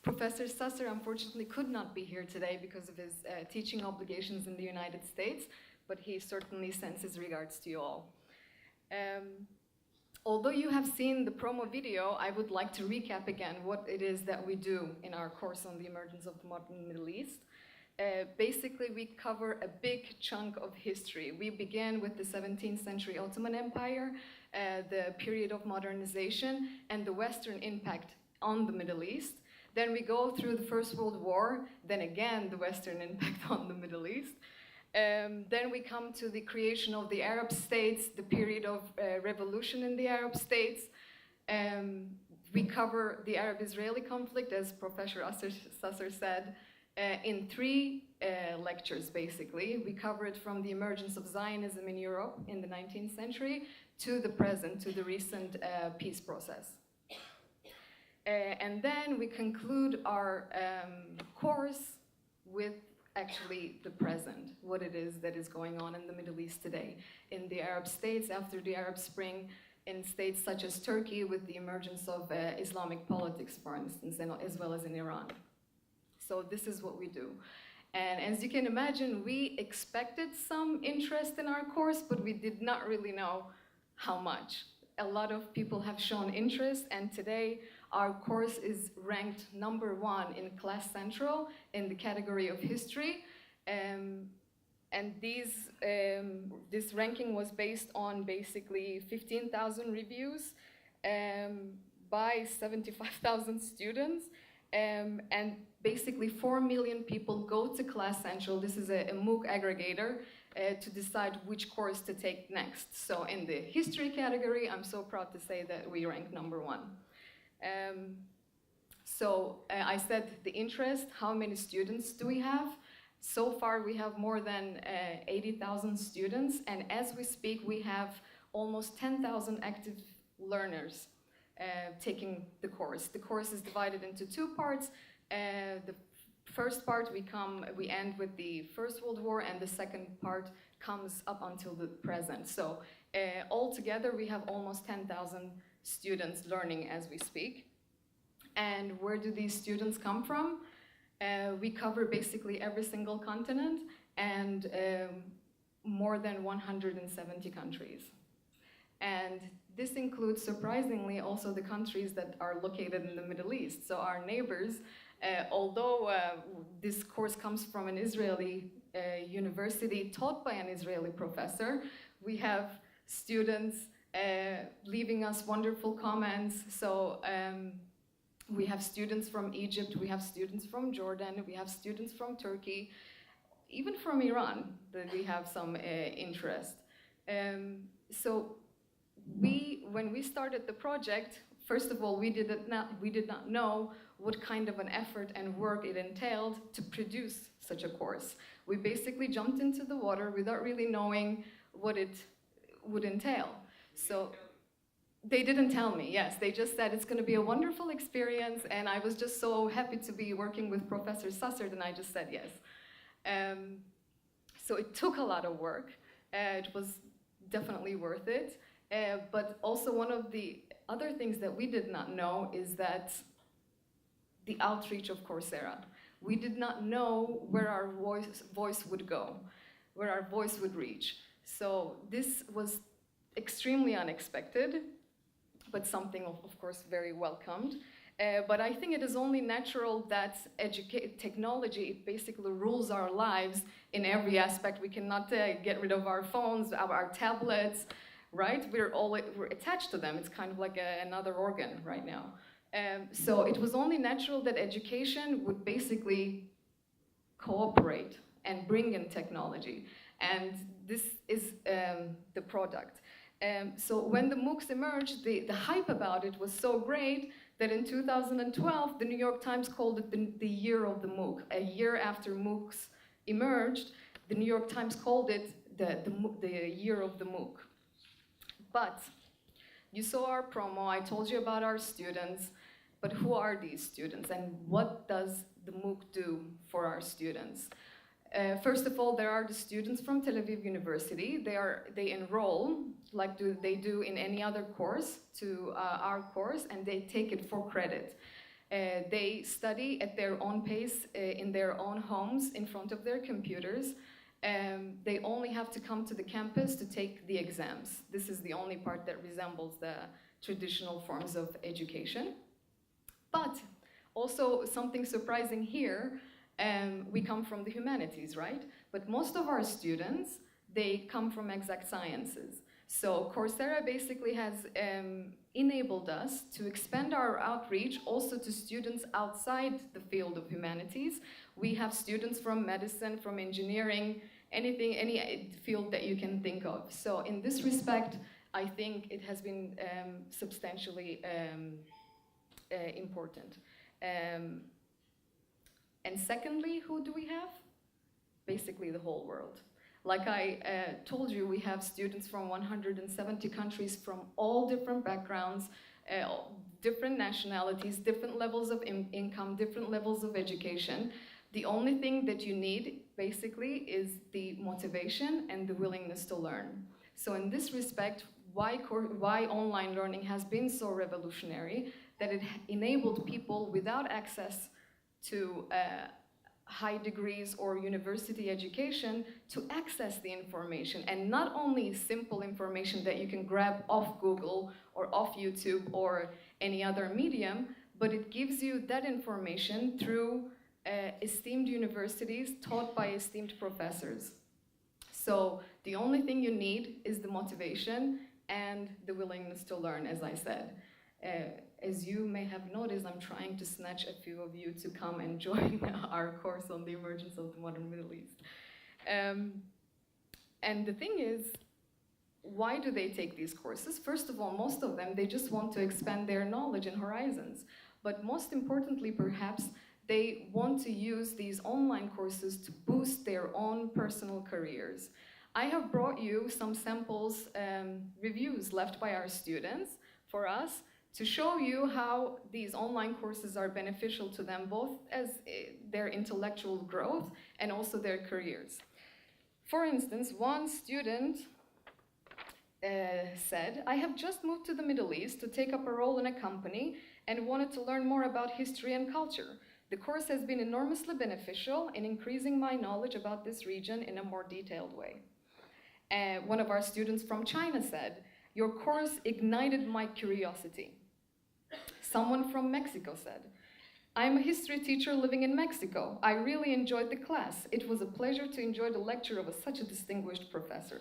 Professor Sasser unfortunately could not be here today because of his teaching obligations in the United States, but he certainly sends his regards to you all. Although you have seen the promo video, I would like to recap again what it is that we do in our course on the emergence of the modern Middle East. Basically, we cover a big chunk of history. We begin with the 17th century Ottoman Empire, the period of modernization, and the Western impact on the Middle East. Then we go through the First World War, then again the Western impact on the Middle East. Then we come to the creation of the Arab states, the period of revolution in the Arab states. We cover the Arab-Israeli conflict, as Professor Sasser said, in 3 lectures, basically. We cover it from the emergence of Zionism in Europe in the 19th century to the present, to the recent peace process. And then we conclude our course with actually the present, what it is that is going on in the Middle East today, in the Arab states after the Arab Spring, in states such as Turkey with the emergence of Islamic politics, for instance, and as well as in Iran. So this is what we do. And as you can imagine, we expected some interest in our course, but we did not really know how much. A lot of people have shown interest, and today our course is ranked #1 in Class Central in the category of history. And this ranking was based on basically 15,000 reviews by 75,000 students. And basically 4 million people go to Class Central. This is a MOOC aggregator to decide which course to take next. So in the history category, I'm so proud to say that we rank #1. I said the interest, how many students do we have? So far we have more than 80,000 students, and as we speak we have almost 10,000 active learners taking the course. The course is divided into 2 parts. The first part we end with the First World War, and the second part comes up until the present. So altogether we have almost 10,000 students learning as we speak. And where do these students come from? We cover basically every single continent and more than 170 countries. And this includes, surprisingly, also the countries that are located in the Middle East. So our neighbors, although this course comes from an Israeli university taught by an Israeli professor, we have students leaving us wonderful comments. So we have students from Egypt, we have students from Jordan, we have students from Turkey, even from Iran, that we have some interest. So when we started the project, first of all, we did not know what kind of an effort and work it entailed to produce such a course. We basically jumped into the water without really knowing what it would entail. So they didn't tell me, yes. They just said it's going to be a wonderful experience, and I was just so happy to be working with Professor Sasser, and I just said yes. So it took a lot of work. It was definitely worth it. But also one of the other things that we did not know is that the outreach of Coursera. We did not know where our voice would go, where our voice would reach. So this was extremely unexpected, but something of course very welcomed. But I think it is only natural that technology basically rules our lives in every aspect. We cannot get rid of our phones, our tablets, right? We're attached to them. It's kind of like another organ right now. So it was only natural that education would basically cooperate and bring in technology. And this is the product. So when the MOOCs emerged, the hype about it was so great that in 2012, the New York Times called it the year of the MOOC. A year after MOOCs emerged, the New York Times called it the year of the MOOC. But you saw our promo, I told you about our students, but who are these students and what does the MOOC do for our students? First of all, there are the students from Tel Aviv University. They enroll, like they do in any other course, to our course, and they take it for credit. They study at their own pace in their own homes in front of their computers. They only have to come to the campus to take the exams. This is the only part that resembles the traditional forms of education. But also something surprising here, we come from the humanities, right? But most of our students, they come from exact sciences. So Coursera basically has enabled us to expand our outreach also to students outside the field of humanities. We have students from medicine, from engineering, anything, any field that you can think of. So in this respect, I think it has been substantially important. And secondly, who do we have? Basically the whole world. Like I told you, we have students from 170 countries from all different backgrounds, different nationalities, different levels of income, different levels of education. The only thing that you need, basically, is the motivation and the willingness to learn. So in this respect, why online learning has been so revolutionary, that it enabled people without access to high degrees or university education to access the information, and not only simple information that you can grab off Google or off YouTube or any other medium, but it gives you that information through esteemed universities taught by esteemed professors. So the only thing you need is the motivation and the willingness to learn, as I said. As you may have noticed, I'm trying to snatch a few of you to come and join our course on the emergence of the modern Middle East. And the thing is, why do they take these courses? First of all, most of them, they just want to expand their knowledge and horizons. But most importantly, perhaps, they want to use these online courses to boost their own personal careers. I have brought you some samples, reviews left by our students for us, to show you how these online courses are beneficial to them, both as their intellectual growth and also their careers. For instance, one student said, "I have just moved to the Middle East to take up a role in a company and wanted to learn more about history and culture. The course has been enormously beneficial in increasing my knowledge about this region in a more detailed way." One of our students from China said, "Your course ignited my curiosity." Someone from Mexico said, "I'm a history teacher living in Mexico. I really enjoyed the class. It was a pleasure to enjoy the lecture of such a distinguished professor."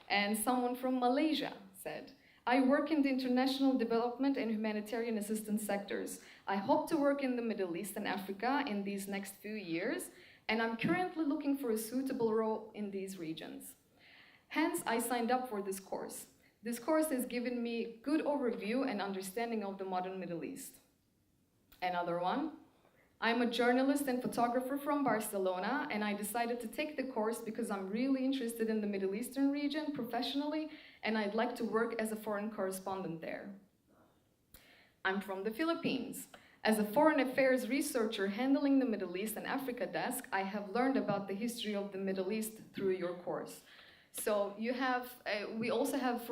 And someone from Malaysia said, "I work in the international development and humanitarian assistance sectors. I hope to work in the Middle East and Africa in these next few years, and I'm currently looking for a suitable role in these regions. Hence, I signed up for this course. This course has given me good overview and understanding of the modern Middle East." Another one, "I'm a journalist and photographer from Barcelona, and I decided to take the course because I'm really interested in the Middle Eastern region professionally, and I'd like to work as a foreign correspondent there." "I'm from the Philippines. As a foreign affairs researcher handling the Middle East and Africa desk, I have learned about the history of the Middle East through your course." So you have, we also have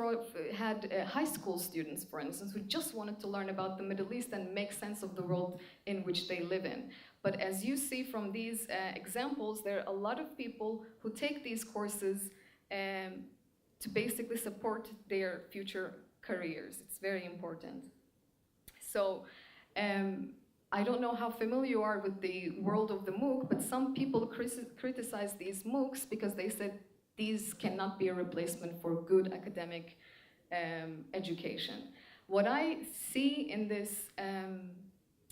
had high school students, for instance, who just wanted to learn about the Middle East and make sense of the world in which they live in. But as you see from these examples, there are a lot of people who take these courses to basically support their future careers. It's very important. So I don't know how familiar you are with the world of the MOOC, but some people criticize these MOOCs because they said these cannot be a replacement for good academic education. What I see in this,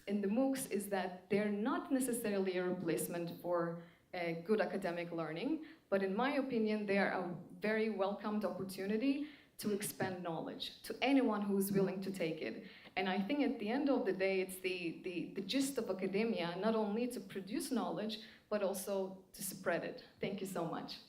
in the MOOCs, is that they're not necessarily a replacement for good academic learning, but in my opinion, they are a very welcomed opportunity to expand knowledge to anyone who is willing to take it. And I think at the end of the day, it's the gist of academia, not only to produce knowledge, but also to spread it. Thank you so much.